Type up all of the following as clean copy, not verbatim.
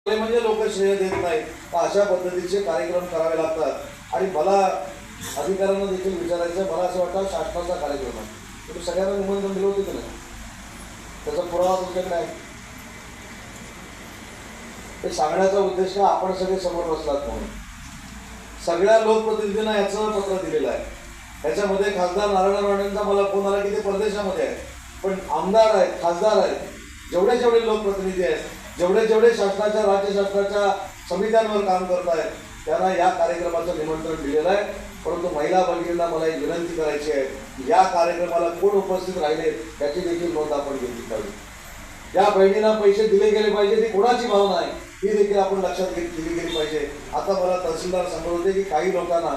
म्हणजे लोक श्रेय देत नाही, अशा पद्धतीचे कार्यक्रम करावे लागतात। आणि मला अधिकाऱ्यांना देखील विचारायचं, मला असं वाटतं शासनाचा कार्यक्रम आहे, तुम्ही सगळ्यांना निमंत्रण दिलं होतं की नाही, त्याचा पुरावा तुमच्याकडे आहे? हे सांगण्याचा उद्देश का आपण सगळे समोर बसलात म्हणून सगळ्या लोकप्रतिनिधींना याचं पत्र दिलेलं आहे। याच्यामध्ये खासदार नारायण राणेंचा मला फोन आला की ते परदेशामध्ये आहे, पण आमदार आहेत, खासदार आहेत, जेवढे जेवढे लोकप्रतिनिधी आहेत, जेवढे जेवढे शासनाच्या राज्य शासनाच्या समित्यांवर काम करत आहेत, त्यांना या कार्यक्रमाचं निमंत्रण दिलेलं आहे। परंतु महिला भगिनींना मला एक विनंती करायची आहे की या कार्यक्रमाला कोण उपस्थित राहिले याची देखील नोंद आपण घेतली पाहिजे। या बहिणींना पैसे दिले गेले पाहिजे, ती कोणाची भावना आहे ही देखील आपण लक्षात दिली गेली पाहिजे। आता मला तहसीलदार सांगत होते की काही लोकांना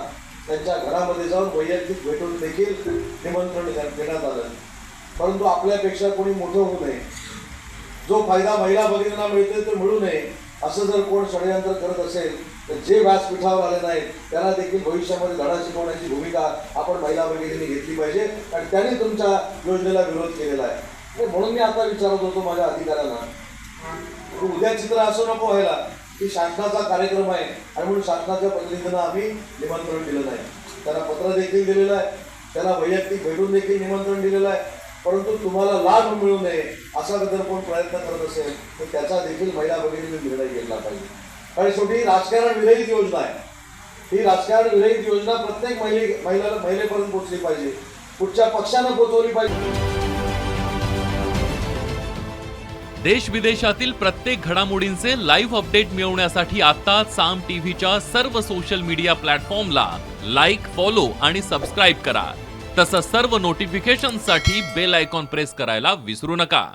त्यांच्या घरामध्ये जाऊन वैयक्तिक भेटून देखील निमंत्रण देण्यात आलं, परंतु आपल्यापेक्षा कोणी मोठं होऊ नये, जो फायदा महिला भगिनींना मिळतोय तो मिळू नये असं जर कोण षडयंत्र करत असेल तर जे व्यासपीठावर आले नाहीत त्यांना देखील भविष्यामध्ये धडा शिकवण्याची भूमिका आपण महिला भगिनींनी घेतली पाहिजे। आणि त्यांनी तुमच्या योजनेला विरोध केलेला आहे, म्हणून मी आता विचारत होतो माझ्या अधिकाऱ्यांना, उद्या चित्र असं नको व्हायला की शासनाचा कार्यक्रम आहे आणि म्हणून शासनाच्या प्रतिनिधींना आम्ही निमंत्रण दिलं नाही। त्यांना पत्र देखील दिलेलं आहे, त्यांना वैयक्तिक भेटून देखील निमंत्रण दिलेलं आहे, परंतु तुम्हाला लाभ मिळू नये असा जर कोण प्रयत्न करत असेल तर त्याचा देखील महिला भगिनींनी निर्णय घेतला पाहिजे। कारण शेवटी राजकारण विरहित योजना आहे, ही राजकारण विरहित योजना प्रत्येक महिलेपर्यंत पोहोचली पाहिजे, कुठच्या पक्षानं पोहोचवली पाहिजे। देश विदेशातील प्रत्येक घडामोडींचे लाईव्ह अपडेट मिळवण्यासाठी आता साम टीव्हीच्या सर्व सोशल मीडिया प्लॅटफॉर्मला लाईक, फॉलो आणि सबस्क्राईब करा। तसंच सर्व नोटिफिकेशनसाठी बेल आयकॉन प्रेस करायला विसरू नका।